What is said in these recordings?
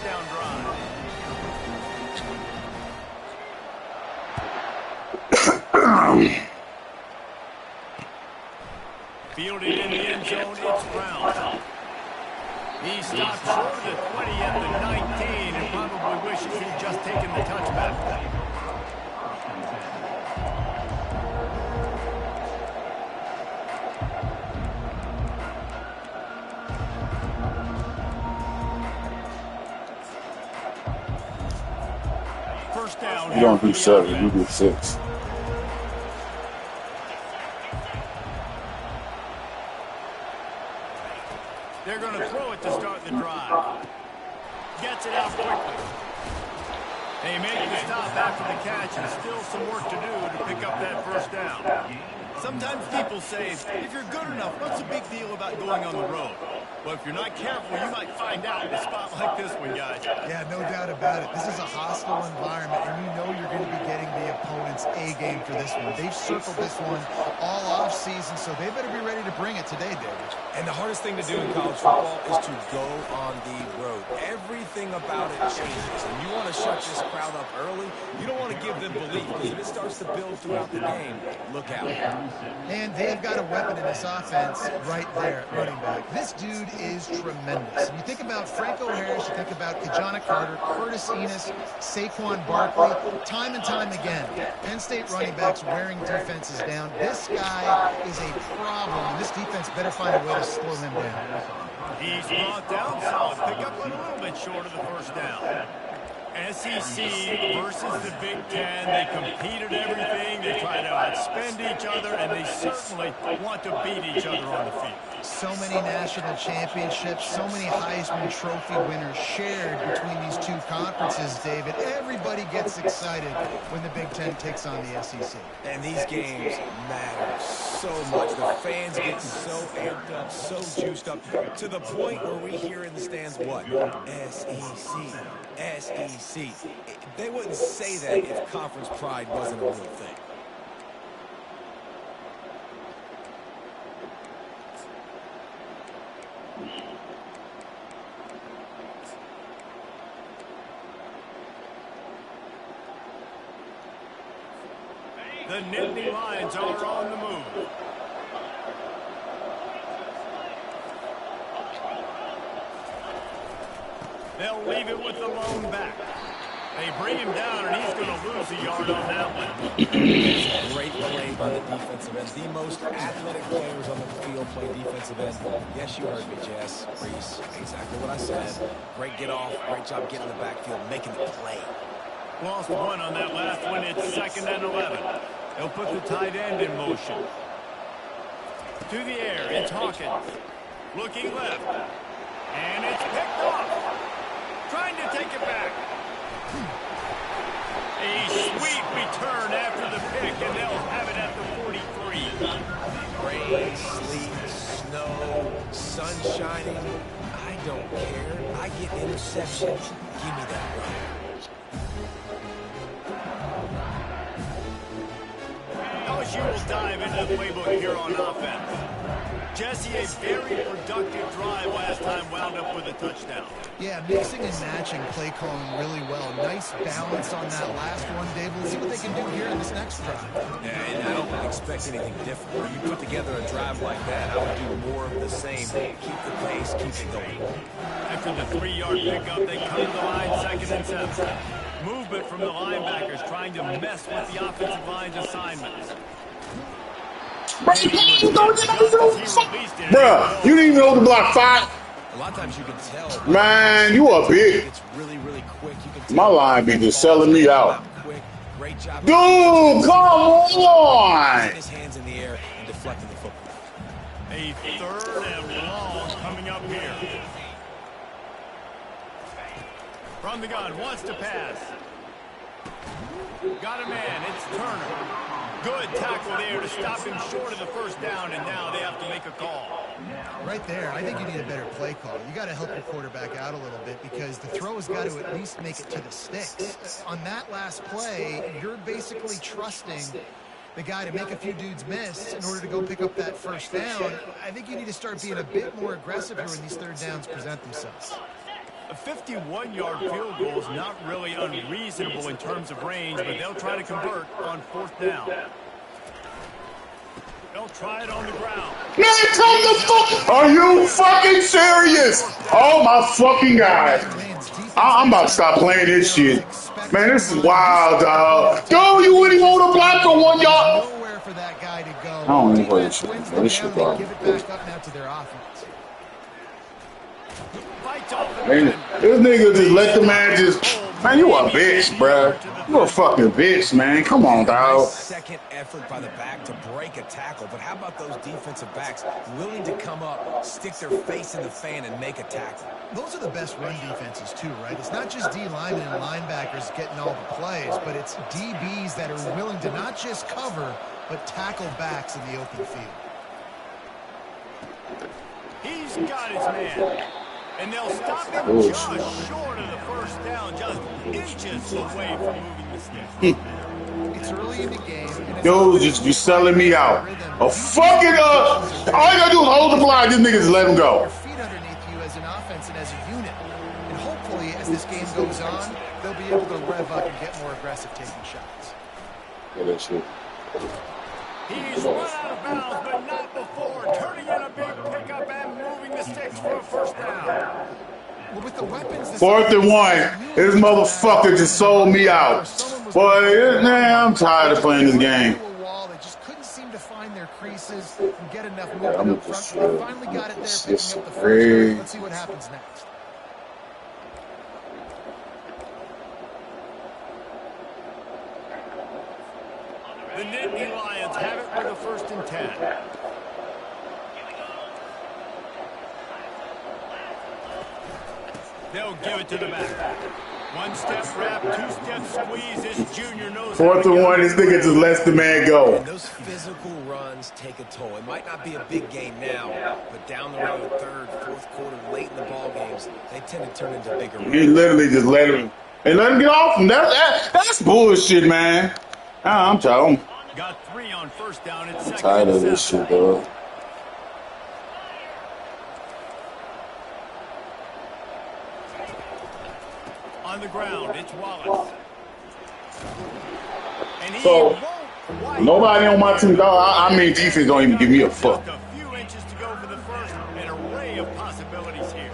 down drive. Fielded in the end zone, it's Brown. He stopped short of the 20 at the 19 and probably wishes he'd just taken the touchback. First down. You don't do 7, you do 6. They're going to throw it to start the drive. Gets it out quickly. They make the stop after the catch, and still some work to do to pick up that first down. Sometimes people say, if you're good enough, what's the big deal about going on the road? Well, if you're not careful, you might find out in a spot like this one, guys. Yeah, no doubt about it. This is a hostile environment, and you know you're going to be getting the opponent's A game for this one. They've circled this one all off-season, so they better be ready to bring it today, David. And the hardest thing to do in college football is to go on the road. Everything about it changes, and you want to shut this crowd up early. You don't want to give them belief, because if it starts to build throughout the game, look out. And they've got a weapon in this offense right there at running back. This dude is tremendous. And you think about Franco Harris, you think about Kajana Carter, Curtis Enos, Saquon Barkley, time and time again. Penn State running backs wearing defenses down. This guy is a problem, and this defense better find a way to slow him down. He's brought down solid. Pick up a little bit short of the first down. SEC versus the Big Ten. They compete at everything. They try to outspend each other, and they certainly want to beat each other on the field. So many national championships, so many Heisman Trophy winners shared between these two conferences, David. Everybody gets excited when the Big Ten takes on the SEC. And these games matter so much. The fans get so amped up, so juiced up, to the point where we hear in the stands, what? SEC. SEC. They wouldn't say that if conference pride wasn't a real thing. The Nittany Lions are on the move. They'll leave it with the lone back. They bring him down, and he's going to lose a yard on that one. Great play by the defensive end. The most athletic players on the field play defensive end. Yes, you heard me, Jess. Reese, exactly what I said. Great get off. Great job getting in the backfield, making the play. Lost one on that last one. It's 2nd and 11. They'll put the tight end in motion. To the air, it's Hawkins. Looking left. And it's picked off. Trying to take it back. A sweet return after the pick, and they'll have it at the 43. Rain, sleet, snow, sun shining. I don't care. I get interceptions. Give me that run. LSU will dive into the playbook here on offense. Jesse, a very productive drive last time, wound up with a touchdown. Yeah, mixing and matching play calling really well. Nice balance on that last one, Dave. Let's see what they can do here in this next drive. Yeah, and I don't expect anything different. When you put together a drive like that, I would do more of the same. Keep the pace, keep it going. After the 3-yard pickup, they come to the line, 2nd and 7. Movement from the linebackers trying to mess with the offensive line's assignments. Bruh, you didn't even know the block 5. A lot of times you can tell. Man, you a bitch. It's really, really quick. You can tell. My line be just selling me out. Great job. Dude, come on. His hands in the air and deflecting the football. A 3rd and long coming up here. From the gun, wants to pass. Got a man, it's Turner. Good tackle there to stop him short of the first down, and now they have to make a call. Right there, I think you need a better play call. You got to help your quarterback out a little bit because the throw has got to at least make it to the sticks. On that last play, you're basically trusting the guy to make a few dudes miss in order to go pick up that first down. I think you need to start being a bit more aggressive here when these 3rd downs present themselves. A 51-yard field goal is not really unreasonable in terms of range, but they'll try to convert on 4th down. They'll try it on the ground. Man, come the fuck! Are you fucking serious? Oh my fucking God. I'm about to stop playing this shit. Man, this is wild, dog. Dude, you wouldn't want to block for 1 yard. Nowhere for that guy to go. I don't even play this shit. Wins This the shit, down, dog. they give it back up now to their offense. Fights off the Man, man. this nigga just let the man just... Man, you a bitch, bruh. You a fucking bitch, man. Come on, dog. Second effort by the back to break a tackle, but how about those defensive backs willing to come up, stick their face in the fan, and make a tackle? Those are the best run defenses too, right? It's not just D linemen and linebackers getting all the plays, but it's DBs that are willing to not just cover, but tackle backs in the open field. He's got his man. And they'll stop him just short of the 1st down, just inches away from moving the sticks. It's early in the game. And Yo, just you selling me out. A fucking all you gotta do is hold the block. This nigga just let him go. your feet underneath you as an offense and as a unit. And hopefully, as this game goes on, they'll be able to rev up and get more aggressive taking shots. Yeah, that shit. He's run out of bounds, but not before turning in a big pickup and moving the sticks for a 1st down. Well, with the weapons, this 4th and 1. This motherfucker just sold me out. Boy, man, I'm tired of playing this game. They just couldn't seem to find their creases and get enough movement up front. They finally got it there, picking up the 1st. Let's see what happens next. The Nittany Lions have it with a 1st and 10. They'll give it to the back. 1-step wrap, 2-step squeeze. This junior knows. 4th and 1. This nigga just lets the man go. And those physical runs take a toll. It might not be a big game now, but down the road, 3rd, 4th quarter, late in the ball games, they tend to turn into bigger runs. He literally just let him get off him. That's bullshit, man. I'm tired. Got 3 on 1st down. It's 2nd Tired and of this 7. shit, dog. On the ground, it's Wallace. And he So, won't nobody on my team, dog. I mean, defense don't even give me a fuck. Just a few inches to go for the 1st. An array of possibilities here.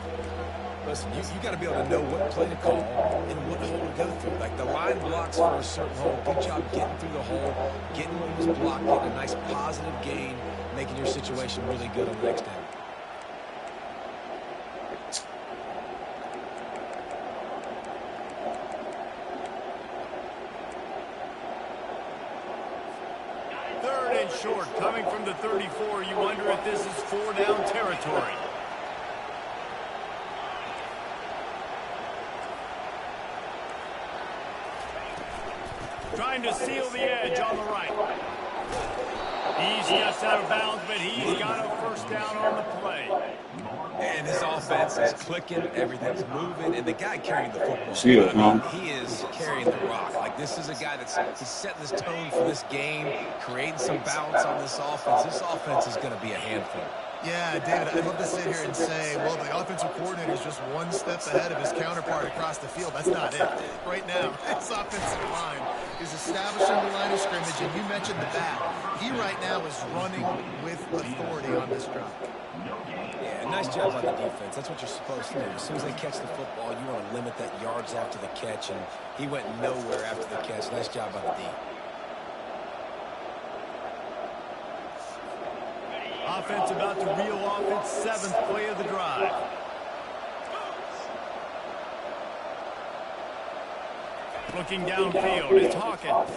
Listen, you got to be able to know what play to call and what hole to go through. Like the line blocks for a certain hole. Good job getting through the hole, getting what was blocked, getting a nice positive gain, making your situation really good on the next down. Short, coming from the 34, you wonder if this is 4-down territory. Trying to seal the edge on the right. He steps out of bounds, but he's got a 1st down on the play. And his offense is clicking, everything's moving, and the guy carrying the football, See it, huh? he is carrying the rock. Like, this is a guy that's setting this tone for this game, creating some balance on this offense. This offense is going to be a handful. Yeah, David, I'd love to sit here and say, well, the offensive coordinator is just 1 step ahead of his counterpart across the field. That's not it. Right now, his offensive line is establishing the line of scrimmage, and you mentioned the back. He right now is running with authority on this drive. Yeah, nice job by the defense. That's what you're supposed to do. As soon as they catch the football, you want to limit that yards after the catch, and he went nowhere after the catch. Nice job by the D. Offense about to reel off its 7th play of the drive. Looking downfield, it's Hawkins.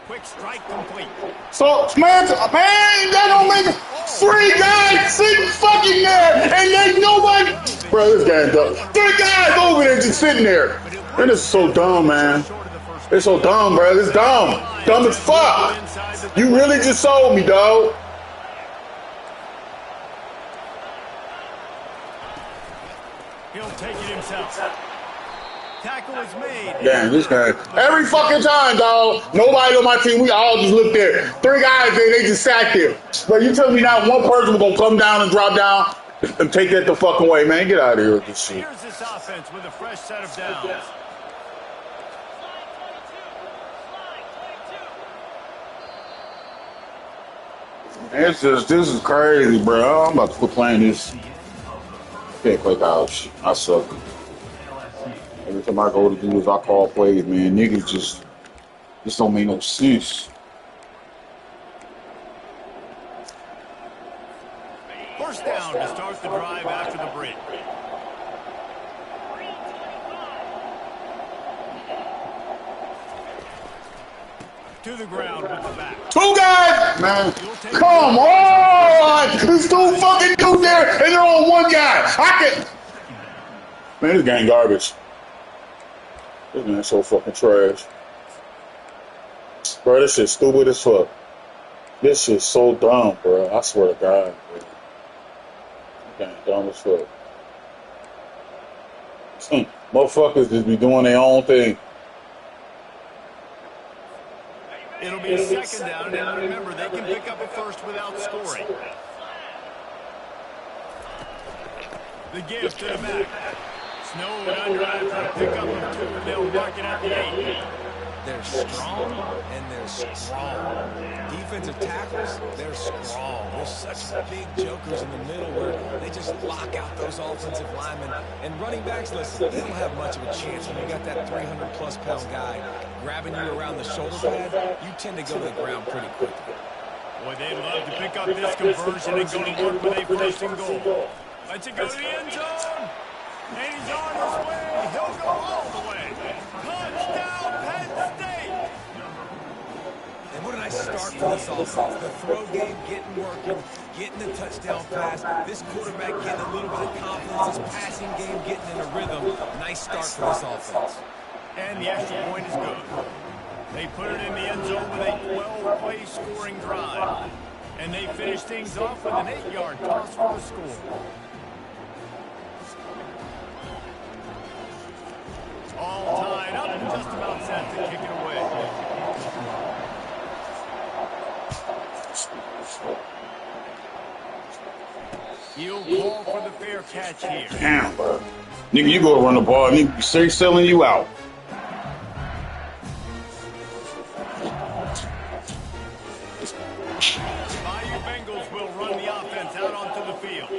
Quick strike complete. So, man, that don't make it. 3 guys sitting fucking there, and there's nobody. Bro, this guy's dumb. 3 guys over there just sitting there. Man, this is so dumb, man. It's so dumb, bro. It's dumb. Dumb as fuck. You really just sold me, dog. He'll take it himself. Tackle is made. Damn, this guy. Every fucking time, dog. Nobody on my team. We all just looked there. 3 guys there. They just sat there. But you tell me not one person was gonna come down and drop down. Take that the fuck away, man. Get out of here with this shit. Here's this offense with a fresh set of downs. It's just, this is crazy, bro. I'm about to quit playing this. Can't play college. I suck. Every time I go to do this, I call plays, man. Niggas just don't make no sense. First down to start the drive after the break. To the ground with the back. Two guys, man. Come on. There's two fucking dudes there, and they're on one guy. I can. Man, this game garbage. This man's so fucking trash. Bro, this shit's stupid as fuck. This shit's so dumb, bro. I swear to God, bro. This game dumb as fuck. Motherfuckers just be doing their own thing. It'll be a second down, and remember, they can pick up a first without scoring. The give to the back. Snowed under after a pickup of two, and they'll mark it at the 8. They're strong, and they're strong. Defensive tackles, they're strong. There's such big jokers in the middle where they just lock out those offensive linemen. And running backs, listen, they don't have much of a chance when you got that 300-plus pound guy grabbing you around the shoulder pad. You tend to go to the ground pretty quickly. Boy, they'd love to pick up this conversion and go to work with a first and goal. Let's it go to the end zone. And he's on his way. He'll go all the way. Touchdown, Penn State. And what a nice start for this offense. The throw game getting working, getting the touchdown pass. This quarterback getting a little bit of confidence. This passing game getting in a rhythm. Nice start for this offense. And the extra point is good. They put it in the end zone with a 12-play scoring drive. And they finish things off with an 8-yard toss for the score. All tied up and just about set to kick it away. He'll call for the fair catch here. Damn, bro. Nigga, you go run the ball. Nigga, straight selling you out. Bayou Bengals will run the offense out onto the field.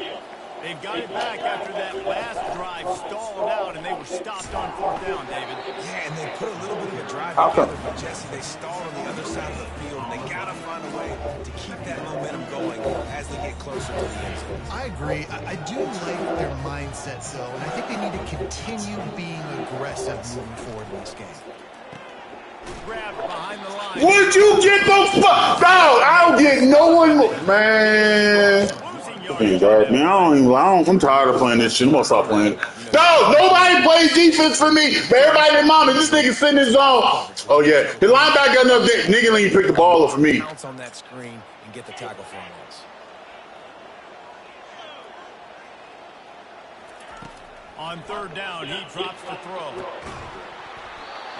They've got it back after that last drive stalled out, and they were stopped on fourth down, David. Yeah, and they put a little bit of a drive How come? together, but Jesse, they stalled on the other side of the field, and they got to find a way to keep that momentum going as they get closer to the end zone. I agree. I do like their mindset, though, and I think they need to continue being aggressive moving forward in this game. Grabbed behind the line. Would you get those fuck out? I don't get no one more. Man. Losing yards. Man, I'm tired of playing this shit. I'm gonna stop playing it. No, nobody plays defense for me. But everybody and mama, this nigga sitting in his zone. Oh, yeah. The linebacker got enough nigga let you pick the ball up for me. Bounce on that screen and get the tackle for him. On third down, he drops the throw.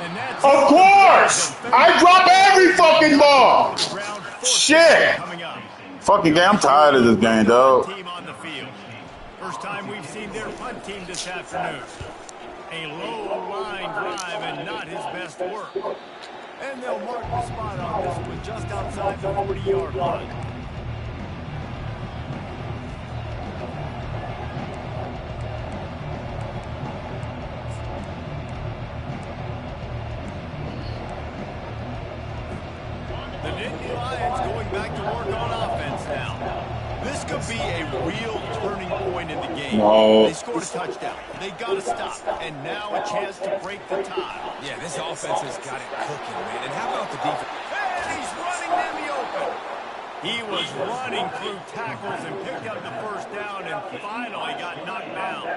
And that's Of course! I drop every fucking ball. round four Shit. coming up. Fucking game. I'm tired of this game, dog. Team on the field. First time we've seen their punt team this afternoon. A low line drive and not his best work. And they'll mark the spot on this one just outside the 40-yard line. The Nittany Lions going back to work on offense now. This could be a real turning point in the game. No. They scored a touchdown. They got to stop. And now a chance to break the tie. Yeah, this offense has got it cooking, man. And how about the defense? And he's running in the open. He was running through tackles and picked up the first down and finally got knocked down.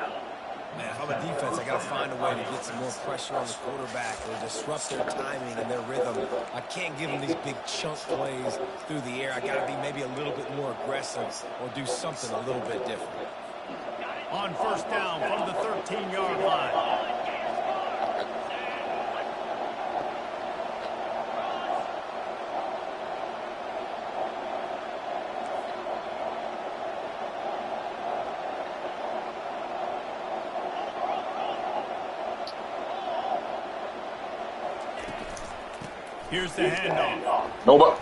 Man, if I'm a defense, I got to find a way to get some more pressure on the quarterback or disrupt their timing and their rhythm. I can't give them these big chunk plays through the air. I got to be maybe a little bit more aggressive or do something a little bit different. On first down from the 13-yard line. Here's the handoff. Nobody.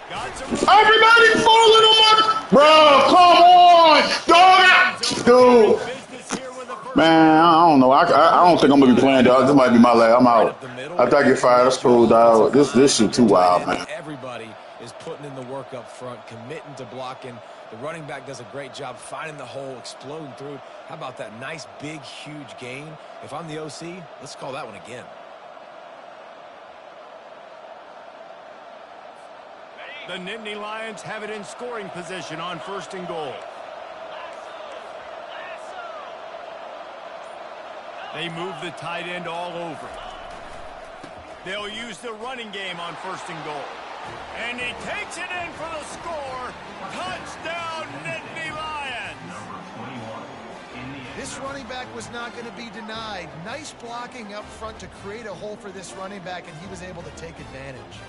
Got some. Everybody falling on my. Bro, come on. Dog. Dude. Business here with a first Man, I don't know. I don't think I'm going to be playing, dog. This might be my last. I'm out. After I get fired, that's cool, dog. This shit too wild, man. Everybody is putting in the work up front, committing to blocking. The running back does a great job finding the hole, exploding through. How about that nice, big, huge gain? If I'm the OC, let's call that one again. The Nittany Lions have it in scoring position on 1st and goal. They move the tight end all over. They'll use the running game on 1st and goal. And he takes it in for the score. Touchdown, Nittany Lions. This running back was not going to be denied. Nice blocking up front to create a hole for this running back, and he was able to take advantage.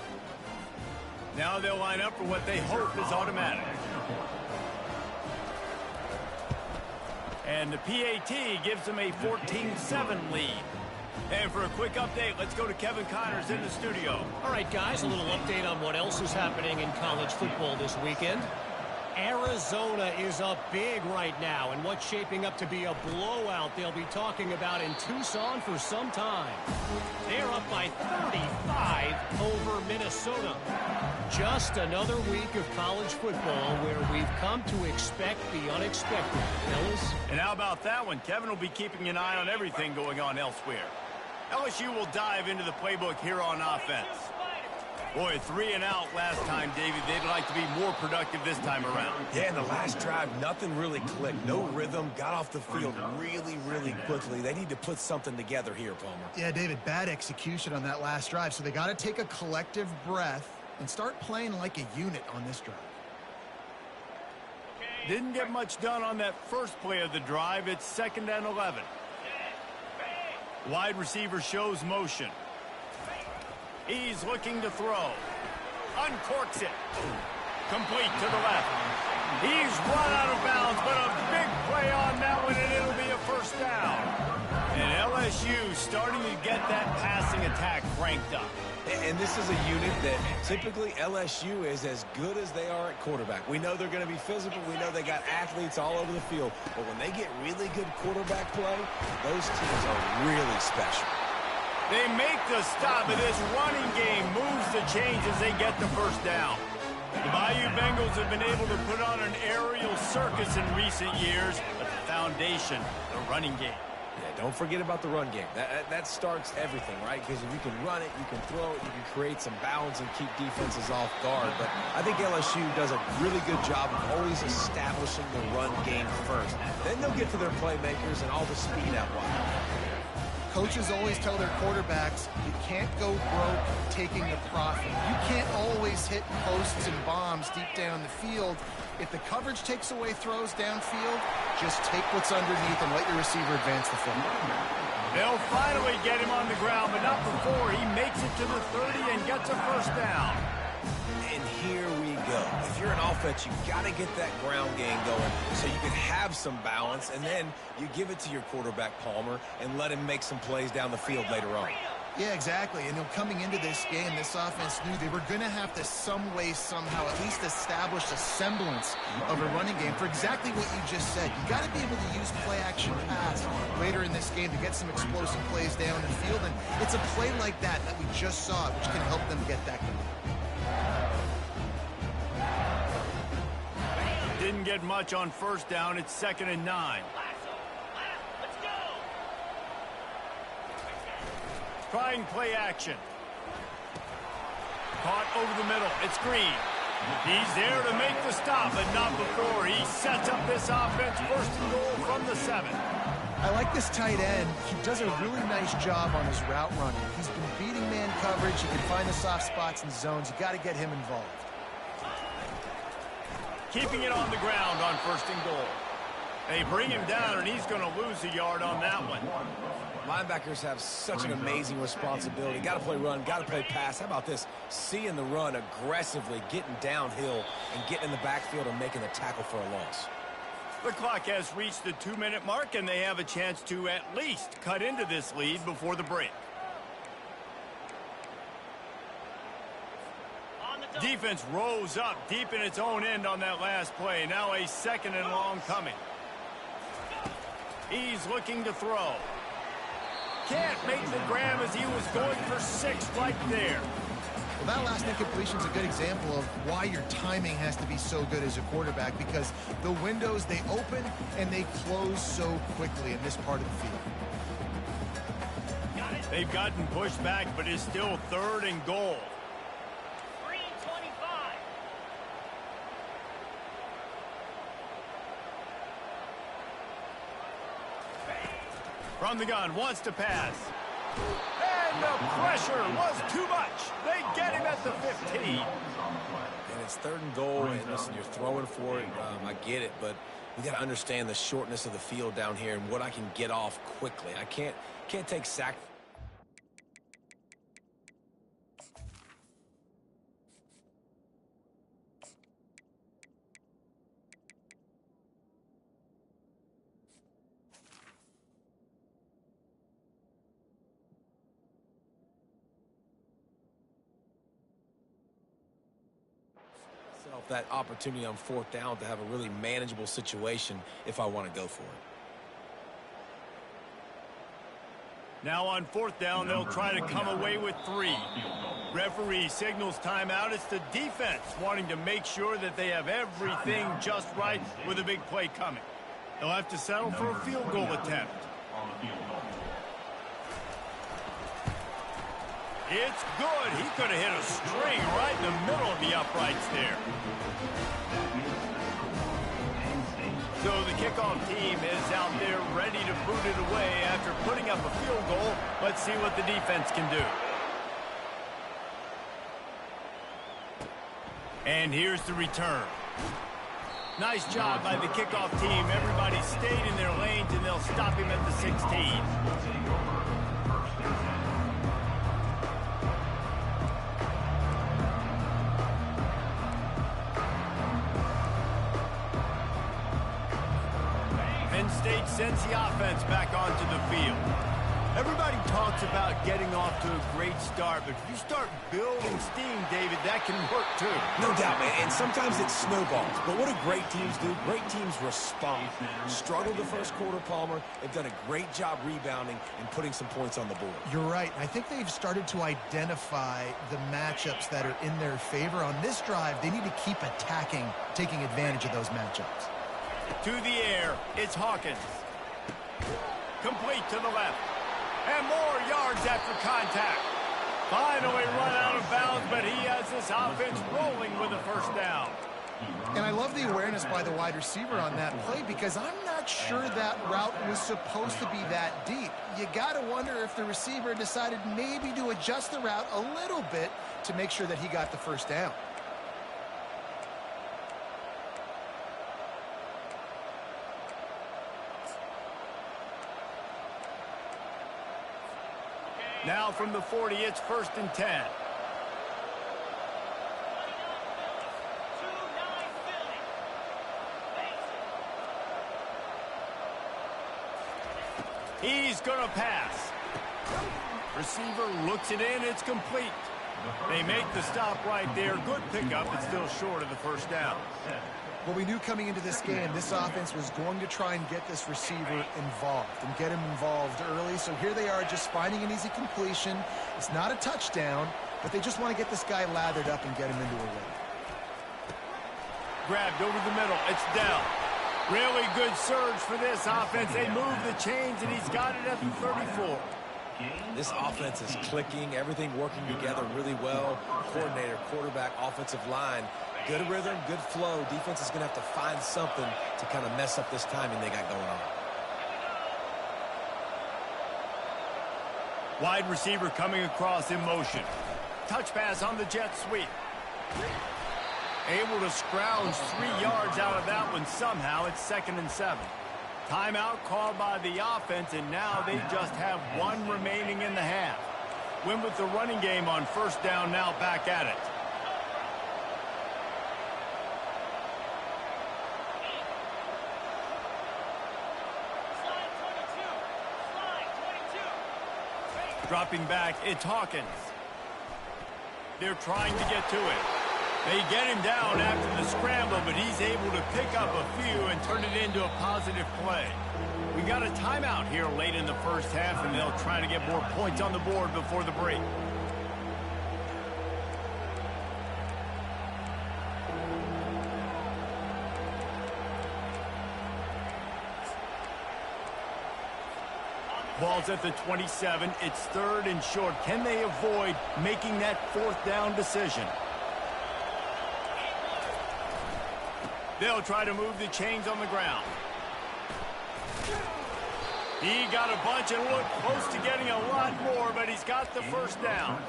Now they'll line up for what they hope is automatic. And the PAT gives them a 14-7 lead. And for a quick update, let's go to Kevin Connors in the studio. All right, guys, a little update on what else is happening in college football this weekend. Arizona is up big right now, and what's shaping up to be a blowout they'll be talking about in Tucson for some time. They're up by 35 over Minnesota. Just another week of college football where we've come to expect the unexpected. Fellas? And how about that one? Kevin will be keeping an eye on everything going on elsewhere. LSU will dive into the playbook here on offense. Boy, 3 and out last time, David. They'd like to be more productive this time around. Yeah, in the last drive, nothing really clicked. No rhythm, got off the field really, really quickly. They need to put something together here, Palmer. Yeah, David, bad execution on that last drive, so they got to take a collective breath and start playing like a unit on this drive. Didn't get much done on that first play of the drive. It's 2nd and 11. Wide receiver shows motion. He's looking to throw. Uncorks it. Complete to the left. He's run out of bounds, but a big play on that one, and it'll be a first down. And LSU starting to get that passing attack cranked up. And this is a unit that typically LSU is as good as they are at quarterback. We know they're going to be physical. We know they got athletes all over the field. But when they get really good quarterback play, those teams are really special. They make the stop, and this running game moves the chains as they get the first down. The Bayou Bengals have been able to put on an aerial circus in recent years, but the foundation, the running game. Yeah, don't forget about the run game. That starts everything, right? Because if you can run it, you can throw it, you can create some balance and keep defenses off guard. But I think LSU does a really good job of always establishing the run game first. Then they'll get to their playmakers and all the speed out wide. Coaches always tell their quarterbacks, you can't go broke taking the profit. You can't always hit posts and bombs deep down the field. If the coverage takes away throws downfield, just take what's underneath and let your receiver advance the football. They'll finally get him on the ground, but not before he makes it to the 30 and gets a first down. And here we go. If you're an offense, you've got to get that ground game going so you can have some balance, and then you give it to your quarterback, Palmer, and let him make some plays down the field later on. Yeah, exactly. And coming into this game, this offense knew they were going to have to some way, somehow, at least establish a semblance of a running game for exactly what you just said. You got to be able to use play-action pass later in this game to get some explosive plays down the field. And it's a play like that we just saw, which can help them get that going. Didn't get much on first down. It's 2nd and 9. Trying play action. Caught over the middle. It's Green. He's there to make the stop, but not before. He sets up this offense 1st and goal from the 7. I like this tight end. He does a really nice job on his route running. He's been beating man coverage. He can find the soft spots and zones. You got to get him involved. Keeping it on the ground on 1st and goal. They bring him down, and he's going to lose a yard on that one. Linebackers have such an amazing responsibility. Got to play run, got to play pass. How about this? Seeing the run aggressively, getting downhill, and getting in the backfield and making the tackle for a loss. The clock has reached the 2-minute mark, and they have a chance to at least cut into this lead before the break. Defense rose up deep in its own end on that last play. Now a 2nd and long coming. He's looking to throw. Can't make the grab as he was going for 6 right there. Well, that last incompletion is a good example of why your timing has to be so good as a quarterback, because the windows, they open and they close so quickly in this part of the field. They've gotten pushed back, but it's still 3rd and goal. 3:25. From the gun, wants to pass. And the pressure was too much. They get him at the 15. And it's 3rd and goal, and listen, you're throwing for it. I get it, but we got to understand the shortness of the field down here and what I can get off quickly. I can't take sack. That opportunity on 4th down to have a really manageable situation if I want to go for it. Now on 4th down, they'll try to come away with 3. Referee signals timeout. It's the defense wanting to make sure that they have everything just right with a big play coming. They'll have to settle for a field goal attempt. It's good. He could have hit a string right in the middle of the uprights there. So the kickoff team is out there ready to boot it away after putting up a field goal. Let's see what the defense can do. And here's the return. Nice job by the kickoff team. Everybody stayed in their lanes, and they'll stop him at the 16. State sends the offense back onto the field. Everybody talks about getting off to a great start, but if you start building steam, David, that can work too. No doubt, man, and sometimes it snowballs. But what do great teams do? Great teams respond. Struggled the first quarter, Palmer. They've done a great job rebounding and putting some points on the board. You're right. I think they've started to identify the matchups that are in their favor. On this drive, they need to keep attacking, taking advantage of those matchups. To the air, it's Hawkins. Complete to the left. And more yards after contact. Finally run out of bounds, but he has this offense rolling with a 1st down. And I love the awareness by the wide receiver on that play, because I'm not sure that route was supposed to be that deep. You got to wonder if the receiver decided maybe to adjust the route a little bit to make sure that he got the 1st down. Now from the 40, it's 1st and 10. He's going to pass. Receiver looks it in. It's complete. They make the stop right there. Good pickup, but still short of the 1st down. Well, we knew coming into this game, this offense was going to try and get this receiver involved and get him involved early. So here they are just finding an easy completion. It's not a touchdown, but they just want to get this guy lathered up and get him into a rhythm. Grabbed over the middle. It's down. Really good surge for this offense. They move the chains, and he's got it at the 34. This offense is clicking, everything working together really well. Coordinator, quarterback, offensive line. Good rhythm, good flow. Defense is going to have to find something to kind of mess up this timing they got going on. Wide receiver coming across in motion. Touch pass on the jet sweep. Able to scrounge 3 yards out of that one somehow. It's 2nd and 7. Timeout called by the offense, and now they just have 1 remaining in the half. Win with the running game on 1st down, now back at it. Dropping back, it's Hawkins. They're trying to get to it. They get him down after the scramble, but he's able to pick up a few and turn it into a positive play. We got a timeout here late in the first half, and they'll try to get more points on the board before the break. Ball's at the 27. It's 3rd and short. Can they avoid making that 4th down decision? They'll try to move the chains on the ground. He got a bunch and looked close to getting a lot more, but he's got the first down.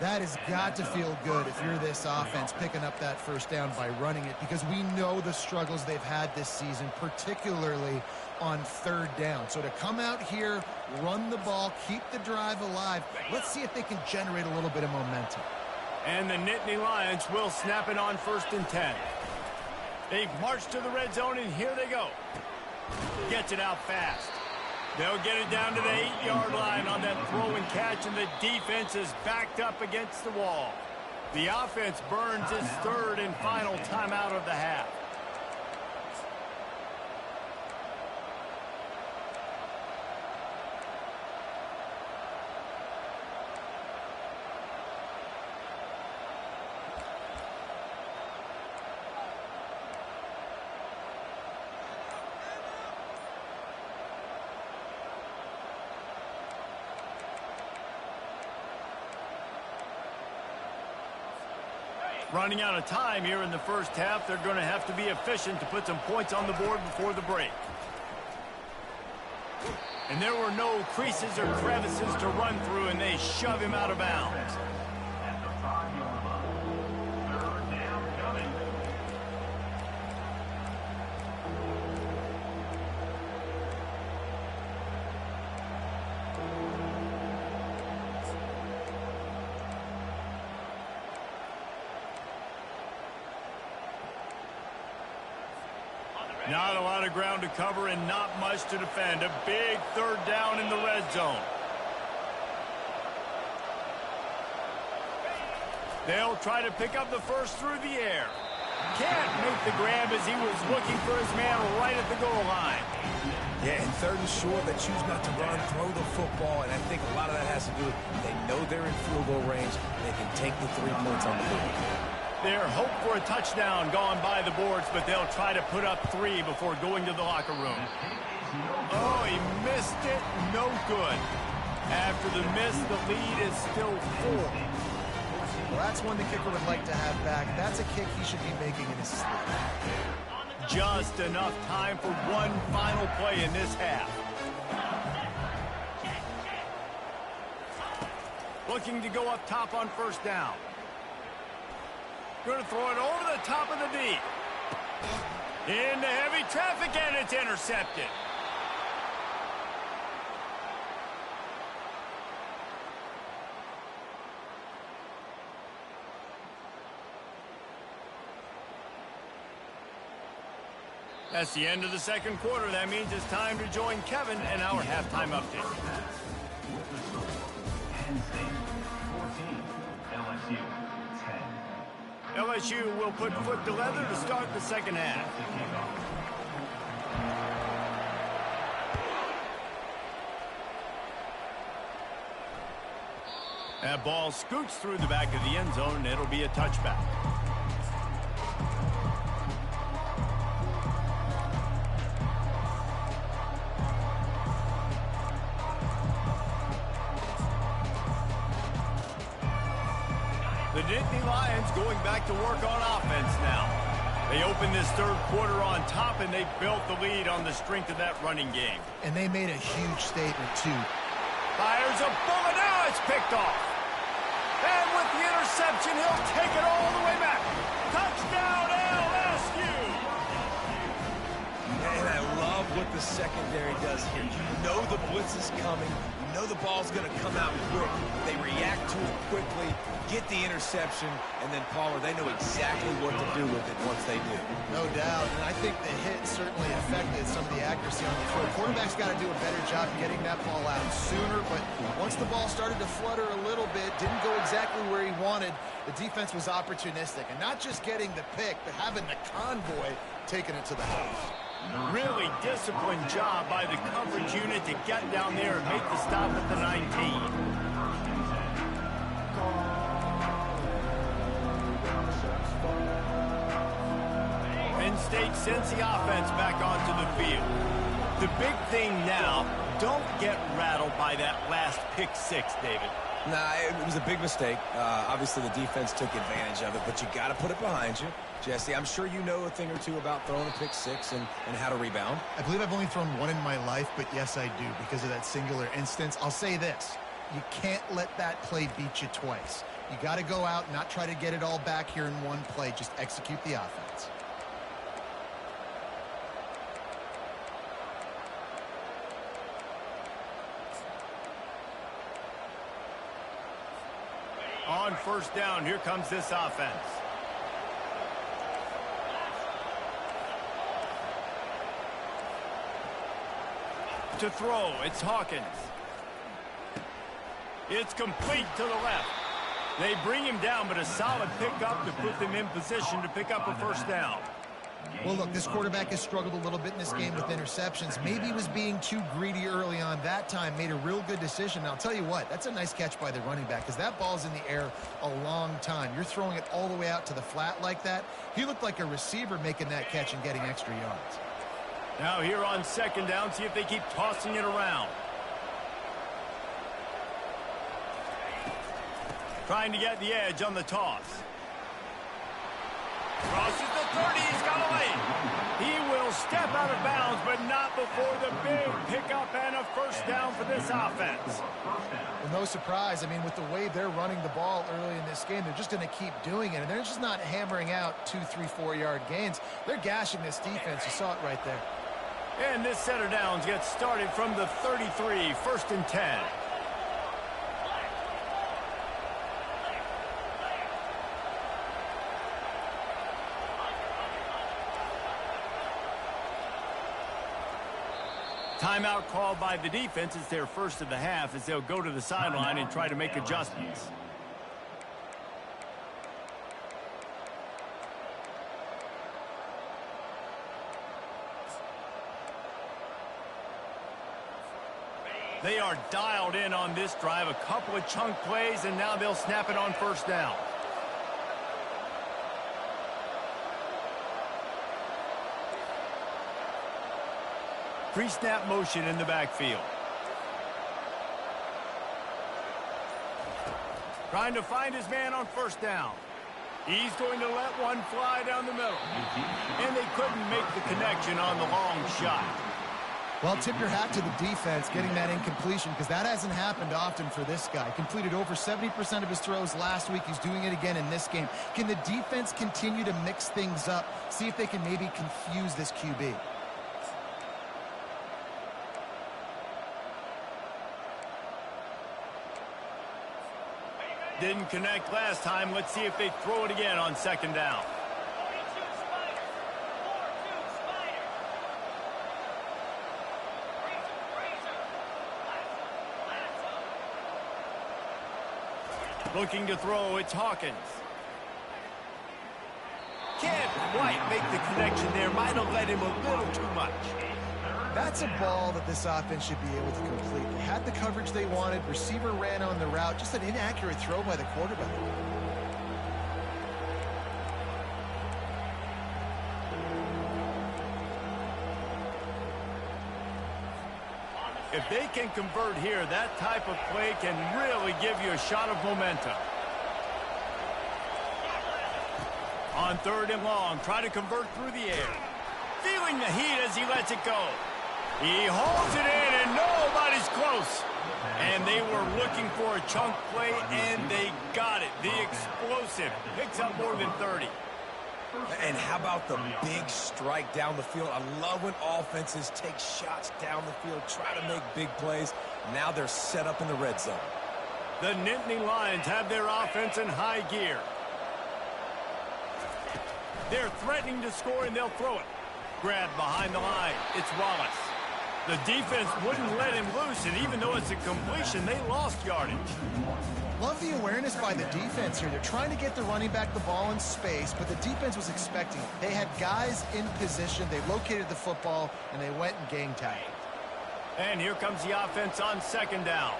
That has got to feel good if you're this offense picking up that first down by running it, because we know the struggles they've had this season, particularly on 3rd down. So to come out here, run the ball, keep the drive alive, let's see if they can generate a little bit of momentum. And the Nittany Lions will snap it on 1st and 10. They've marched to the red zone, and here they go. Gets it out fast. They'll get it down to the 8-yard line on that throw and catch, and the defense is backed up against the wall. The offense burns its 3rd and final timeout of the half. Running out of time here in the first half. They're going to have to be efficient to put some points on the board before the break. And there were no creases or crevices to run through, and they shove him out of bounds. Not a lot of ground to cover and not much to defend. A big 3rd down in the red zone. They'll try to pick up the first through the air. Can't make the grab as he was looking for his man right at the goal line. Yeah, and 3rd and short, they choose not to run, throw the football, and I think a lot of that has to do with they know they're in field goal range. They can take the 3 points on the board. Their hope for a touchdown gone by the boards, but they'll try to put up 3 before going to the locker room. Oh, he missed it. No good. After the miss, the lead is still 4. Well, that's one the kicker would like to have back. That's a kick he should be making in his sleep. Just enough time for one final play in this half. Looking to go up top on 1st down. Going to throw it over the top of the D. Into heavy traffic, and it's intercepted. That's the end of the second quarter. That means it's time to join Kevin and our halftime update. Penn State 14, LSU 10. LSU will put foot to leather to start the second half. That ball scoots through the back of the end zone, and it'll be a touchback. The Nittany Lions going back to work on offense now. They opened this third quarter on top, and they built the lead on the strength of that running game. And they made a huge statement, too. Fires a bullet. Now it's picked off. And with the interception, he'll take it all the way back. Touchdown, LSU! And I love what the secondary does here. You know the blitz is coming. You know the ball's going to come out quick. They react to it quickly, get the interception, and then, Pauler, they know exactly what to do with it once they do. No doubt, and I think the hit certainly affected some of the accuracy on the throw. Quarterback's got to do a better job getting that ball out sooner, but once the ball started to flutter a little bit, didn't go exactly where he wanted, the defense was opportunistic. And not just getting the pick, but having the convoy taking it to the house. Really disciplined job by the coverage unit to get down there and make the stop at the 19. Penn State sends the offense back onto the field. The big thing now, don't get rattled by that last pick six, David. Nah, it was a big mistake. Obviously, the defense took advantage of it, but you got to put it behind you. Jesse, I'm sure you know a thing or two about throwing a pick six and how to rebound. I believe I've only thrown one in my life, but yes, I do, because of that singular instance. I'll say this. You can't let that play beat you twice. You got to go out and not try to get it all back here in one play. Just execute the offense. On first down, here comes this offense. To throw, it's Hawkins. It's complete to the left. They bring him down, but a solid pickup to put them in position to pick up a first down. Well, look, this quarterback has struggled a little bit in this game with interceptions. Maybe he was being too greedy early on. That time made a real good decision. And I'll tell you what, that's a nice catch by the running back because that ball's in the air a long time. You're throwing it all the way out to the flat like that. He looked like a receiver making that catch and getting extra yards. Now here on second down, see if they keep tossing it around. Trying to get the edge on the toss. Crosses the 30, he's got away. He will step out of bounds, but not before the big pickup and a first down for this offense. Well, no surprise. I mean, with the way they're running the ball early in this game, they're just going to keep doing it. And they're just not hammering out 2, 3, 4-yard gains. They're gashing this defense. You saw it right there. And this set of downs gets started from the 33, first and 10. Timeout called by the defense. It's their first of the half as they'll go to the sideline and try to make adjustments. They are dialed in on this drive. A couple of chunk plays, and now they'll snap it on first down. Pre-snap motion in the backfield. Trying to find his man on first down. He's going to let one fly down the middle. And they couldn't make the connection on the long shot. Well, tip your hat to the defense getting that incompletion because that hasn't happened often for this guy. Completed over 70% of his throws last week. He's doing it again in this game. Can the defense continue to mix things up? See if they can maybe confuse this QB. Didn't connect last time. Let's see if they throw it again on second down. Looking to throw, it's Hawkins. Can't quite make the connection there. Might have let him a little too much. That's a ball that this offense should be able to complete. They had the coverage they wanted. Receiver ran on the route. Just an inaccurate throw by the quarterback. If they can convert here, that type of play can really give you a shot of momentum. On third and long, try to convert through the air. Feeling the heat as he lets it go. He hauls it in, and nobody's close. And they were looking for a chunk play, and they got it. The explosive picks up more than 30. And how about the big strike down the field? I love when offenses take shots down the field, try to make big plays. Now they're set up in the red zone. The Nittany Lions have their offense in high gear. They're threatening to score, and they'll throw it. Grabbed behind the line. It's Wallace. The defense wouldn't let him loose, and even though it's a completion, they lost yardage. Love the awareness by the defense here. They're trying to get the running back the ball in space, but the defense was expecting it. They had guys in position. They located the football, and they went and gang tagged. And here comes the offense on second down.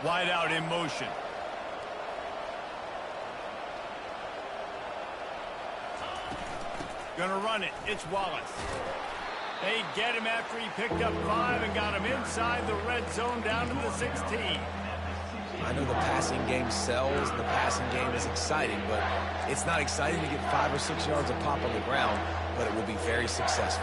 Wide out in motion. Gonna run it. It's Wallace. They get him after he picked up 5 and got him inside the red zone down to the 16. I know the passing game sells and the passing game is exciting, but it's not exciting to get 5 or 6 yards of pop on the ground, but it will be very successful.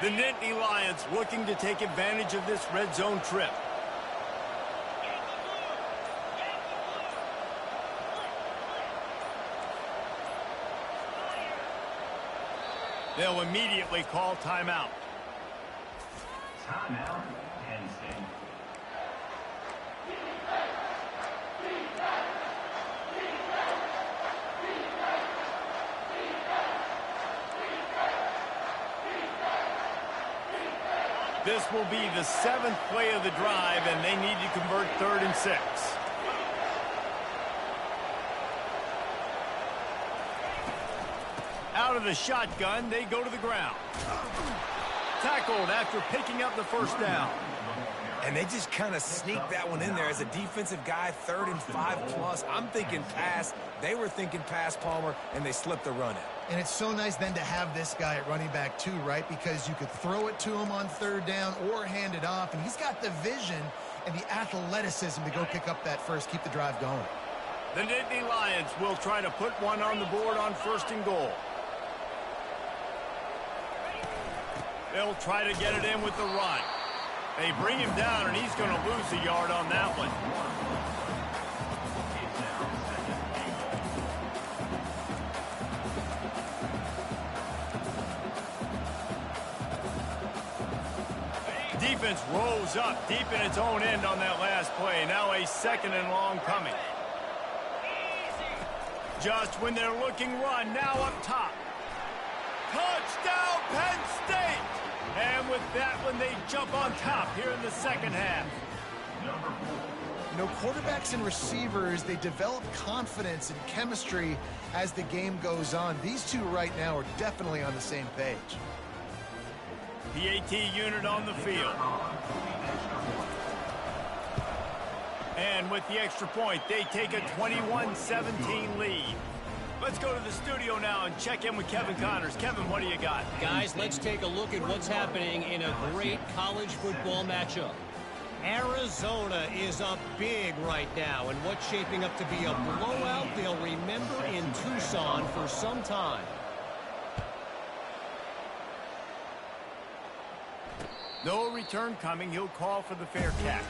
The Nittany Lions looking to take advantage of this red zone trip. They'll immediately call timeout. Timeout, Penn State. This will be the 7th play of the drive, and they need to convert 3rd and 6. Out of the shotgun, they go to the ground. Tackled after picking up the first down. And they just kind of sneaked that one in there as a defensive guy, 3rd and 5 plus. I'm thinking pass. They were thinking pass, Palmer, and they slipped the run in. And it's so nice then to have this guy at running back too, right? Because you could throw it to him on 3rd down or hand it off, and he's got the vision and the athleticism to go pick up that first, keep the drive going. The Nittany Lions will try to put one on the board on 1st and goal. They'll try to get it in with the run. They bring him down, and he's going to lose a yard on that one. Defense rolls up deep in its own end on that last play. Now a 2nd and long coming. Just when they're looking run, now up top. Touchdown, Penn State! And with that one, they jump on top here in the 2nd half. You know, quarterbacks and receivers, they develop confidence and chemistry as the game goes on. These two right now are definitely on the same page. PAT unit on the field. And with the extra point, they take a 21-17 lead. Let's go to the studio now and check in with Kevin Connors. Kevin, what do you got? Guys, let's take a look at what's happening in a great college football matchup. Arizona is up big right now, and what's shaping up to be a blowout they'll remember in Tucson for some time. No return coming. He'll call for the fair catch.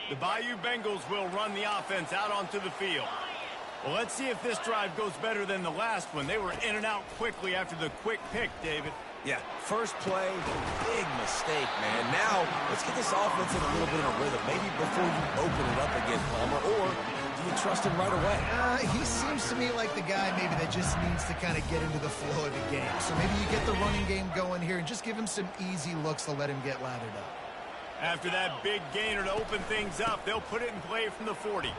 The Bayou Bengals will run the offense out onto the field. Well, let's see if this drive goes better than the last one. They were in and out quickly after the quick pick, David. Yeah, first play, big mistake, man. Now, let's get this offense in a little bit of a rhythm. Maybe before you open it up again, Palmer, or do you trust him right away? He seems to me like the guy maybe that just needs to kind of get into the flow of the game. So maybe you get the running game going here and just give him some easy looks to let him get lathered up. After that big gainer to open things up, they'll put it in play from the 40.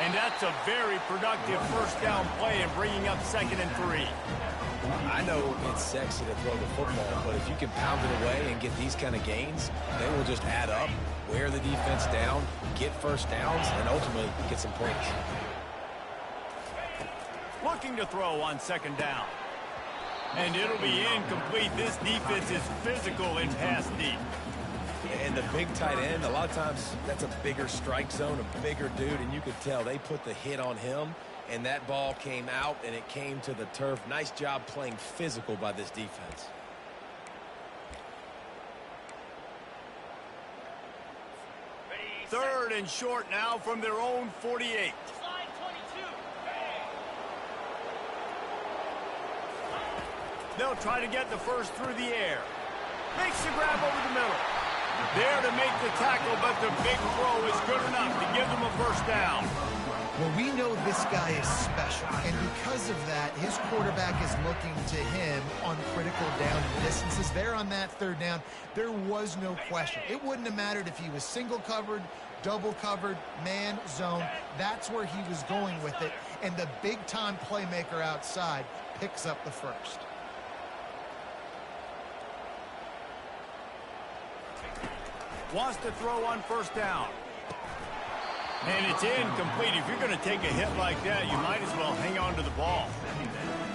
And that's a very productive first down play and bringing up 2nd and 3. I know it's sexy to throw the football, but if you can pound it away and get these kind of gains, they will just add up, wear the defense down, get first downs, and ultimately get some points. Looking to throw on 2nd down. And it'll be incomplete. This defense is physical in pass deep. And the big tight end, a lot of times that's a bigger strike zone, a bigger dude, and you could tell they put the hit on him, and that ball came out, and it came to the turf. Nice job playing physical by this defense. Third and short now from their own 48. They'll try to get the first through the air. Makes the grab over the middle. There to make the tackle, but the big throw is good enough to give them a first down. Well, we know this guy is special, and because of that, his quarterback is looking to him on critical down distances. There on that 3rd down, there was no question. It wouldn't have mattered if he was single covered, double covered, man, zone. That's where he was going with it, and the big-time playmaker outside picks up the first. Wants to throw on 1st down. And it's incomplete. If you're going to take a hit like that, you might as well hang on to the ball.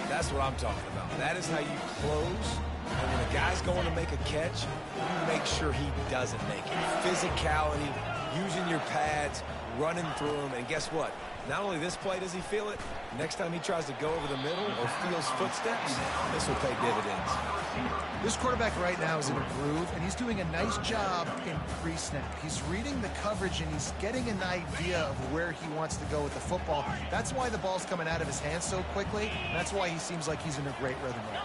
That's what I'm talking about. That is how you close. And when a guy's going to make a catch, you make sure he doesn't make it. Physicality, using your pads, running through them. And guess what? Not only this play does he feel it, next time he tries to go over the middle or feels footsteps, this will pay dividends. This quarterback right now is in a groove, and he's doing a nice job in pre-snap. He's reading the coverage, and he's getting an idea of where he wants to go with the football. That's why the ball's coming out of his hands so quickly. That's why he seems like he's in a great rhythm right now.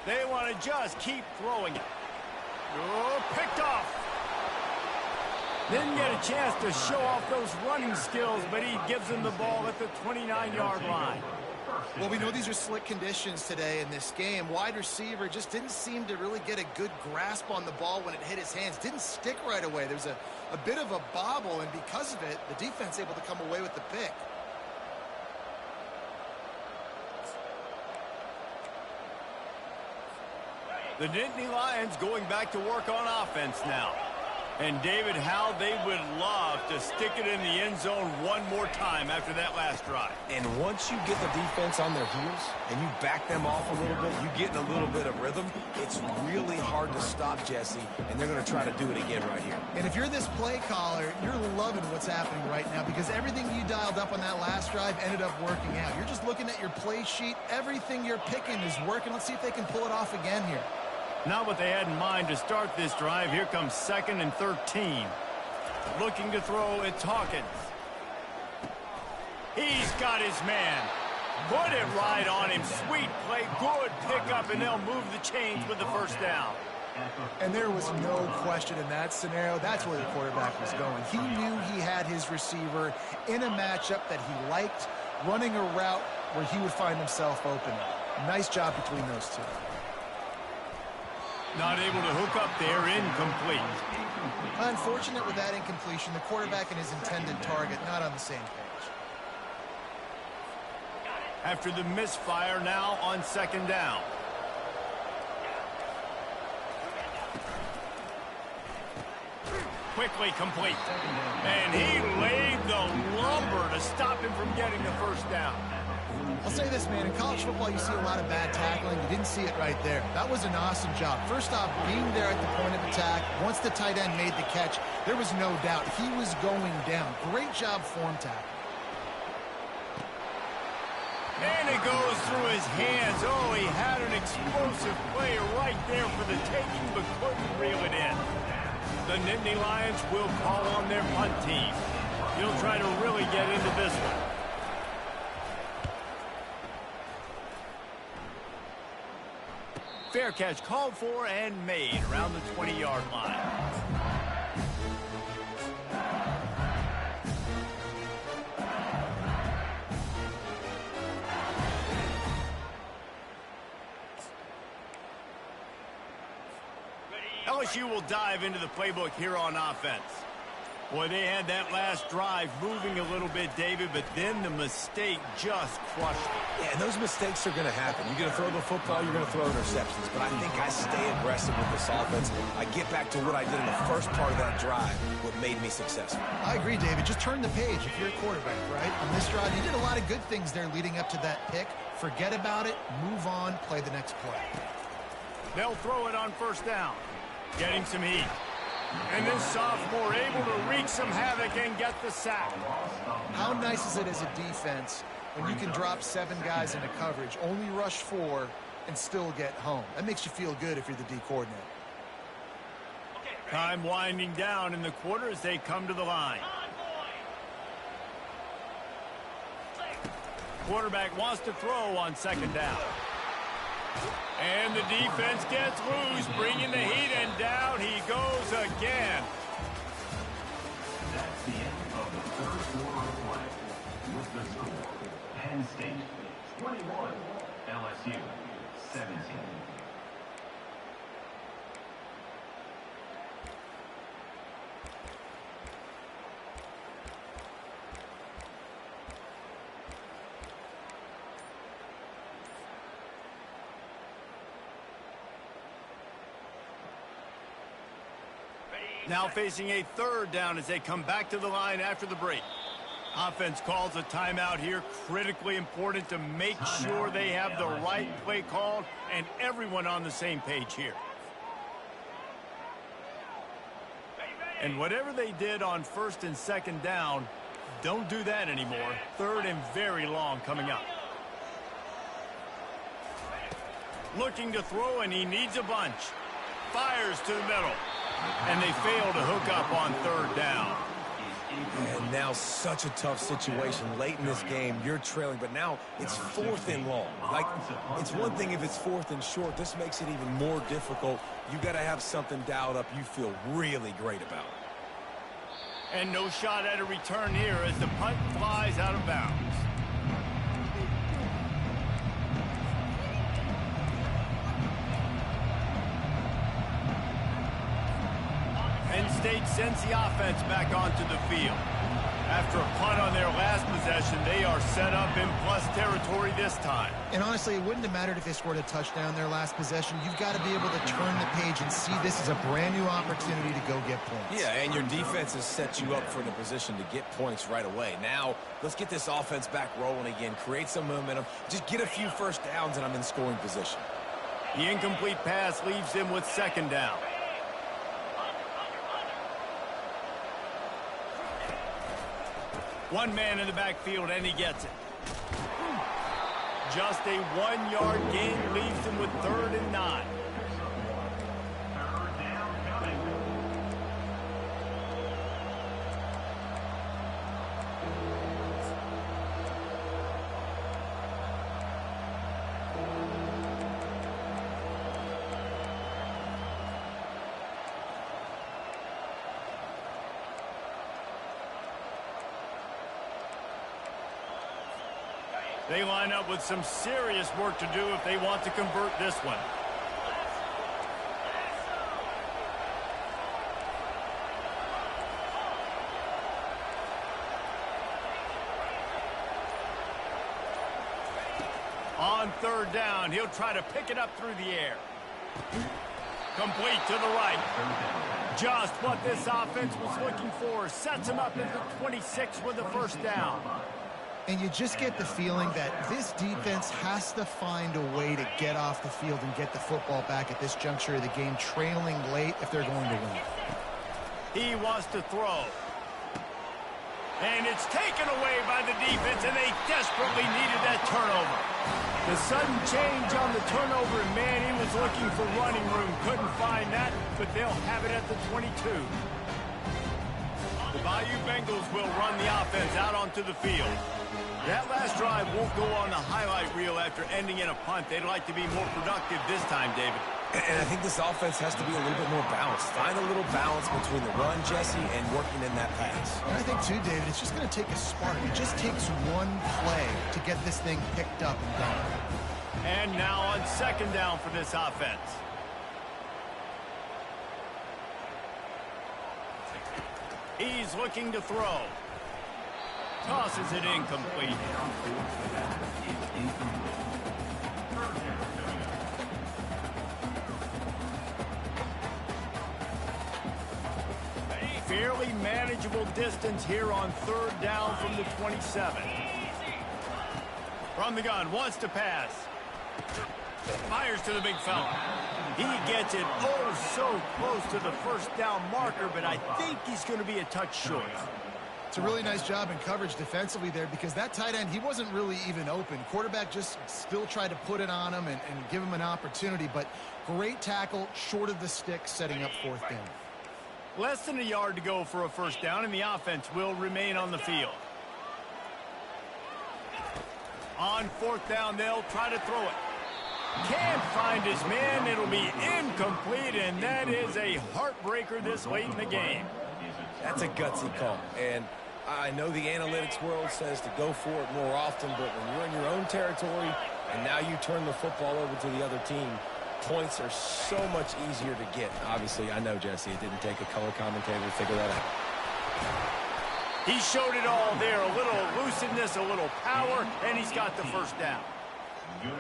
They want to just keep throwing it. Oh, picked off. Didn't get a chance to show off those running skills, but he gives them the ball at the 29-yard line. Well, we know these are slick conditions today in this game. Wide receiver just didn't seem to really get a good grasp on the ball when it hit his hands. Didn't stick right away. There's a bit of a bobble, and because of it, the defense able to come away with the pick. The Nittany Lions going back to work on offense now. And, David, how they would love to stick it in the end zone one more time after that last drive. And once you get the defense on their heels and you back them off a little bit, you get in a little bit of rhythm, it's really hard to stop Jesse, and they're going to try to do it again right here. And if you're this play caller, you're loving what's happening right now because everything you dialed up on that last drive ended up working out. You're just looking at your play sheet. Everything you're picking is working. Let's see if they can pull it off again here. Not what they had in mind to start this drive. Here comes 2nd and 13. Looking to throw, it's Hawkins. He's got his man. Put it right on him. Sweet play, good pickup, and they'll move the chains with the first down. And there was no question in that scenario. That's where the quarterback was going. He knew he had his receiver in a matchup that he liked, running a route where he would find himself open. Nice job between those two. Not able to hook up there, incomplete. Unfortunate with that incompletion, the quarterback and his intended target not on the same page. After the misfire, now on 2nd down. Quickly complete. And he laid the lumber to stop him from getting the first down. I'll say this, man. In college football, you see a lot of bad tackling. You didn't see it right there. That was an awesome job. First off, being there at the point of attack. Once the tight end made the catch, there was no doubt he was going down. Great job form tackle. And it goes through his hands. Oh, he had an explosive player right there for the taking, but couldn't reel it in. The Nittany Lions will call on their punt team. He'll try to really get into this one. Fair catch called for and made around the 20-yard line. LSU will dive into the playbook here on offense. Boy, they had that last drive moving a little bit, David, but then the mistake just crushed it. Yeah, and those mistakes are going to happen. You're going to throw the football, you're going to throw interceptions. But I think I stay aggressive with this offense. I get back to what I did in the first part of that drive, what made me successful. I agree, David. Just turn the page if you're a quarterback, right? On this drive, you did a lot of good things there leading up to that pick. Forget about it, move on, play the next play. They'll throw it on first down. Getting some heat. And this sophomore able to wreak some havoc and get the sack. How nice is it as a defense when you can drop 7 guys into coverage, only rush 4, and still get home? That makes you feel good if you're the D coordinator. Time winding down in the quarter as they come to the line. Quarterback wants to throw on second down. And the defense gets loose, bringing the heat, and down he goes again. That's the end of the third quarter of play. With the score, Penn State 21, LSU 17. Now facing a third down as they come back to the line after the break. Offense calls a timeout here. Critically important to make sure they have the right play called and everyone on the same page here. And whatever they did on first and second down, don't do that anymore. Third and very long coming up. Looking to throw, and he needs a bunch. Fires to the middle. And they fail to hook up on third down. And now such a tough situation. Late in this game, you're trailing, but now it's 4th and long. Like, it's one thing if it's 4th and short. This makes it even more difficult. You got to have something dialed up you feel really great about. And no shot at a return here as the punt flies out of bounds. Penn State sends the offense back onto the field. After a punt on their last possession, they are set up in plus territory this time. And honestly, it wouldn't have mattered if they scored a touchdown their last possession. You've got to be able to turn the page and see this as a brand new opportunity to go get points. Yeah, and your defense has set you up for the position to get points right away. Now, let's get this offense back rolling again, create some momentum, just get a few first downs, and I'm in scoring position. The incomplete pass leaves them with second down. One man in the backfield, and he gets it. Just a 1-yard gain leaves him with 3rd and 9. Third down coming. They line up with some serious work to do if they want to convert this one. On third down, he'll try to pick it up through the air. Complete to the right. Just what this offense was looking for. Sets him up at the 26 with the first down. And you just get the feeling that this defense has to find a way to get off the field and get the football back at this juncture of the game, trailing late if they're going to win. He wants to throw. And it's taken away by the defense, and they desperately needed that turnover. The sudden change on the turnover, and man, he was looking for running room. Couldn't find that, but they'll have it at the 22. The Bayou Bengals will run the offense out onto the field. That last drive won't go on the highlight reel after ending in a punt. They'd like to be more productive this time, David. And I think this offense has to be a little bit more balanced. Find a little balance between the run, Jesse, and working in that pass. And I think, too, David, it's just going to take a spark. It just takes one play to get this thing picked up and going. And now on second down for this offense. He's looking to throw. Tosses it incomplete. Fairly manageable distance here on 3rd down from the 27. From the gun, wants to pass. Fires to the big fella. He gets it oh so close to the 1st down marker, but I think he's going to be a touch short. It's a really nice job in coverage defensively there because that tight end, he wasn't really even open. Quarterback just still tried to put it on him and give him an opportunity, but great tackle, short of the stick, setting up 4th down. Less than a yard to go for a 1st down, and the offense will remain on the field. On 4th down, they'll try to throw it. Can't find his man. It'll be incomplete, and that is a heartbreaker this late in the game. That's a gutsy call, and I know the analytics world says to go for it more often, but when you're in your own territory and now you turn the football over to the other team, points are so much easier to get. Obviously, I know, Jesse, it didn't take a color commentator to figure that out. He showed it all there, a little elusiveness, a little power, and he's got the 1st down.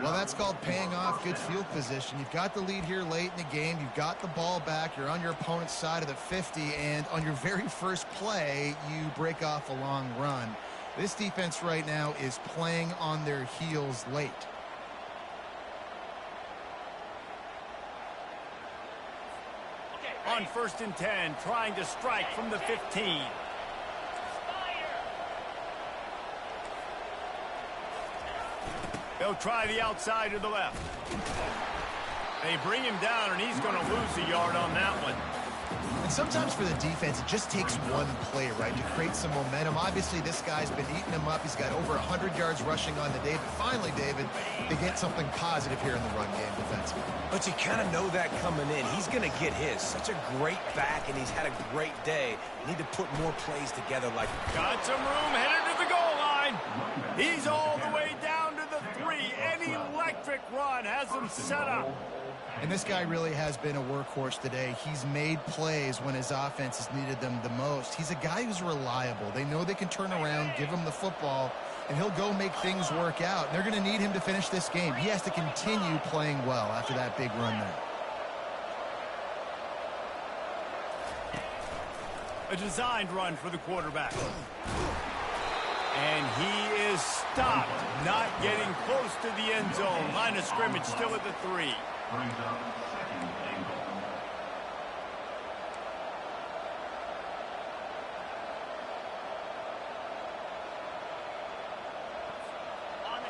Well, that's called paying off good field position. You've got the lead here late in the game. You've got the ball back. You're on your opponent's side of the 50, and on your very first play, you break off a long run. This defense right now is playing on their heels late. On 1st and 10, trying to strike from the 15. They'll try the outside to the left. They bring him down, and he's going to lose a yard on that one. And sometimes for the defense, it just takes one play, right, to create some momentum. Obviously, this guy's been eating him up. He's got over 100 yards rushing on the day. But finally, David, they get something positive here in the run game defensively. But you kind of know that coming in. He's going to get his. Such a great back, and he's had a great day. Need to put more plays together like... Got some room, headed to the goal line. He's all the way down to the 3. An electric run has him set up. And this guy really has been a workhorse today. He's made plays when his offense has needed them the most. He's a guy who's reliable. They know they can turn around, give him the football, and he'll go make things work out. And they're going to need him to finish this game. He has to continue playing well after that big run there. A designed run for the quarterback. And he is stopped, not getting close to the end zone. Line of scrimmage still at the 3. Brings up 2nd and goal.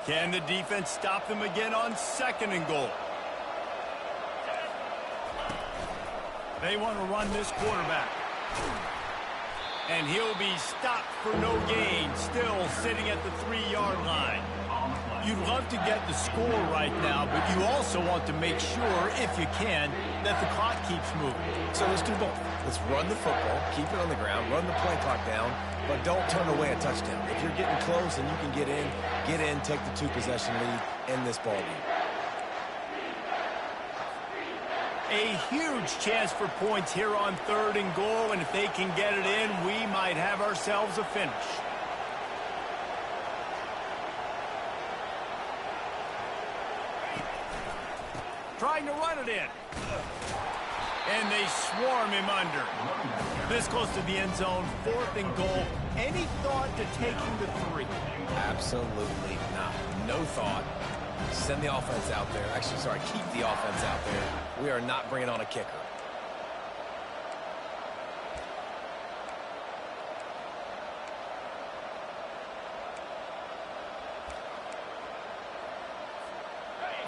Can the defense stop them again on 2nd and goal? They want to run this quarterback. And he'll be stopped for no gain, still sitting at the 3-yard line. You'd love to get the score right now, but you also want to make sure, if you can, that the clock keeps moving. So let's do both. Let's run the football, keep it on the ground, run the play clock down, but don't turn away a touchdown. If you're getting close and you can get in, take the 2-possession lead, end this ball game. A huge chance for points here on 3rd and goal, and if they can get it in, we might have ourselves a finish. Trying to run it in. And they swarm him under. This close to the end zone, 4th and goal. Any thought to taking the 3? Absolutely not. No thought. Send the offense out there. Actually, sorry, keep the offense out there. We are not bringing on a kicker.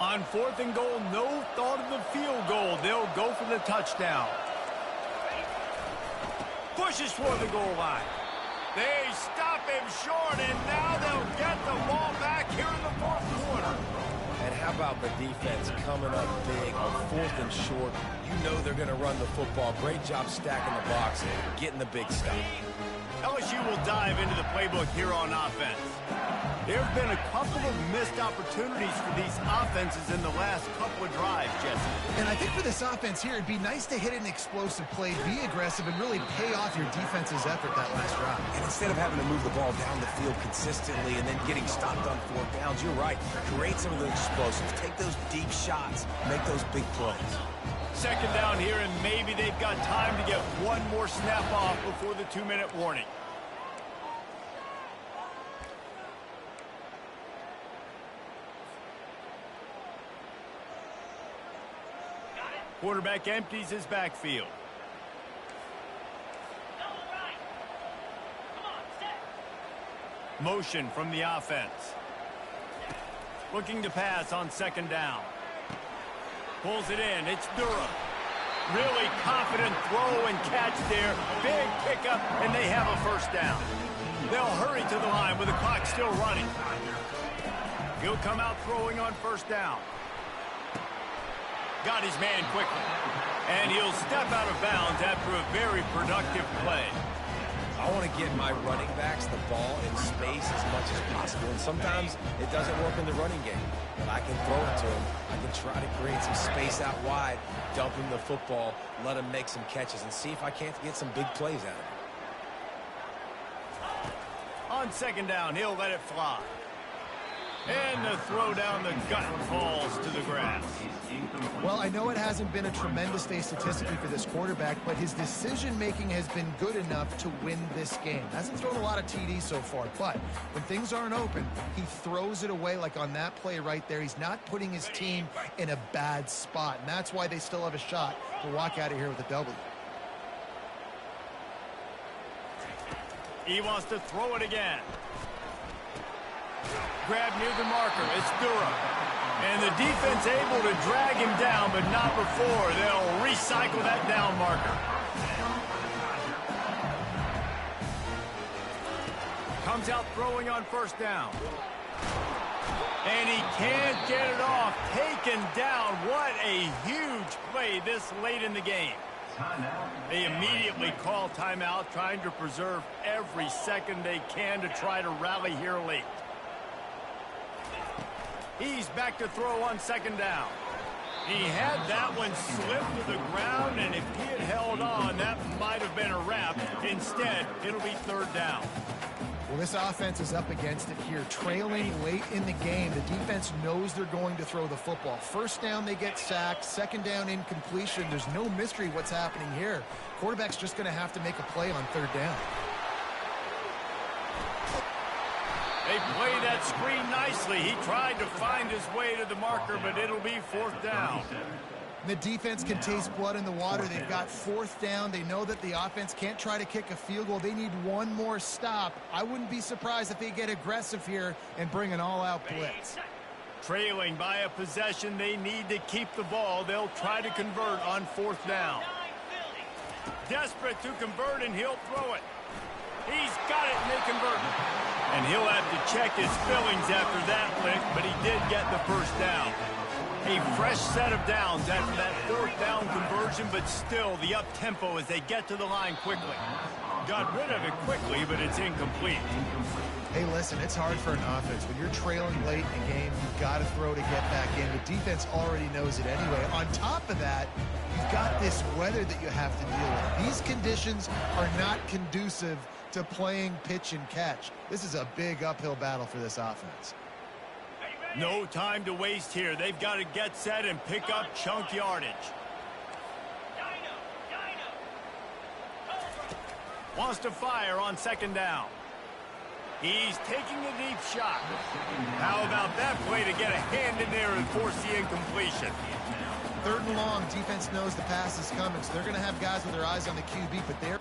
On 4th and goal, no thought of the field goal. They'll go for the touchdown. Pushes for the goal line. They stop him short, and now they'll get the ball back here in the 4th quarter. And how about the defense coming up big on 4th and short? You know they're going to run the football. Great job stacking the box and getting the big stop. LSU will dive into the playbook here on offense. There have been a couple of missed opportunities for these offenses in the last couple of drives, Jesse. And I think for this offense here, it'd be nice to hit an explosive play, be aggressive, and really pay off your defense's effort that last drive. And instead of having to move the ball down the field consistently and then getting stopped on fourth downs, you're right. Create some of those explosives. Take those deep shots. Make those big plays. Second down here, and maybe they've got time to get one more snap off before the 2-minute warning. Quarterback empties his backfield. Motion from the offense. Looking to pass on second down. Pulls it in. It's Durham. Really confident throw and catch there. Big pickup, and they have a first down. They'll hurry to the line with the clock still running. He'll come out throwing on first down. Got his man quickly. And he'll step out of bounds after a very productive play. I want to get my running backs the ball in space as much as possible. And sometimes it doesn't work in the running game. But I can throw it to him. I can try to create some space out wide, dump him the football, let him make some catches, and see if I can't get some big plays out of him. On second down, he'll let it fly. And the throw down the gut falls to the grass. Well, I know it hasn't been a tremendous day statistically for this quarterback, but his decision-making has been good enough to win this game. Hasn't thrown a lot of TDs so far, but when things aren't open, he throws it away like on that play right there. He's not putting his team in a bad spot, and that's why they still have a shot to walk out of here with a W. He wants to throw it again. Grab near the marker. It's Durham. And the defense able to drag him down, but not before. They'll recycle that down marker. Comes out throwing on first down. And he can't get it off. Taken down. What a huge play this late in the game. They immediately call timeout, trying to preserve every second they can to try to rally here late. He's back to throw on second down. He had that one slip to the ground, and if he had held on, that might have been a wrap. Instead, it'll be third down. Well, this offense is up against it here. Trailing late in the game, the defense knows they're going to throw the football. First down, they get sacked. Second down, incompletion. There's no mystery what's happening here. Quarterback's just going to have to make a play on third down. They play that screen nicely. He tried to find his way to the marker, but it'll be fourth down. The defense can taste blood in the water. They've got fourth down. They know that the offense can't try to kick a field goal. They need one more stop. I wouldn't be surprised if they get aggressive here and bring an all-out blitz. Trailing by a possession, they need to keep the ball. They'll try to convert on fourth down. Desperate to convert, and he'll throw it. He's got it, and they convert. And he'll have to check his fillings after that lick, but he did get the first down. A fresh set of downs after that fourth down conversion, but still the up-tempo as they get to the line quickly. Got rid of it quickly, but it's incomplete. Hey, listen, it's hard for an offense. When you're trailing late in the game, you've got to throw to get back in. The defense already knows it anyway. On top of that, you've got this weather that you have to deal with. These conditions are not conducive to playing pitch and catch. This is a big uphill battle for this offense. No time to waste here. They've got to get set and pick up chunk yardage. Wants to fire on second down. He's taking a deep shot. How about that play to get a hand in there and force the incompletion? Third and long, defense knows the pass is coming, so they're going to have guys with their eyes on the QB, but they're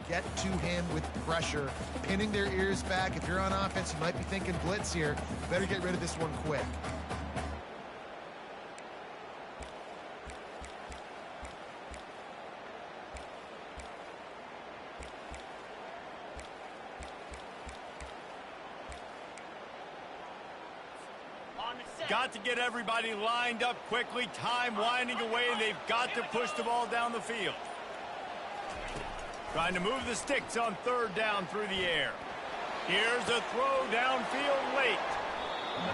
get to him with pressure, pinning their ears back. If you're on offense, you might be thinking blitz here. Better get rid of this one quick. Got to get everybody lined up quickly. Time winding away, and they've got to push the ball down the field. Trying to move the sticks on third down through the air. Here's a throw downfield late.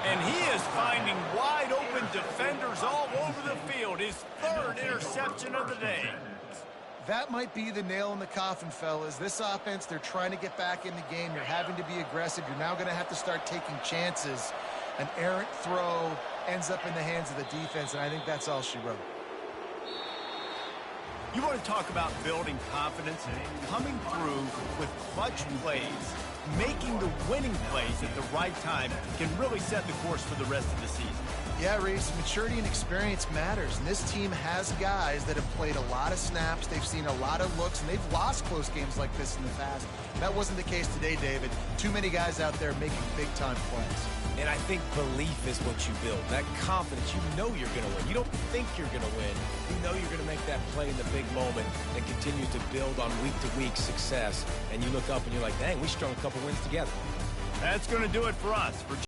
And he is finding wide open defenders all over the field. His third interception of the day. That might be the nail in the coffin, fellas. This offense, they're trying to get back in the game. You're having to be aggressive. You're now going to have to start taking chances. An errant throw ends up in the hands of the defense, and I think that's all she wrote. You want to talk about building confidence and coming through with clutch plays. Making the winning plays at the right time can really set the course for the rest of the season. Yeah, Reese, maturity and experience matters, and this team has guys that have played a lot of snaps. They've seen a lot of looks, and they've lost close games like this in the past. That wasn't the case today, David. Too many guys out there making big-time plays. And I think belief is what you build. That confidence, you know you're going to win. You don't think you're going to win. You know you're going to make that play in the big moment and continue to build on week-to-week success. And you look up and you're like, dang, we strung a couple wins together. That's going to do it for us. For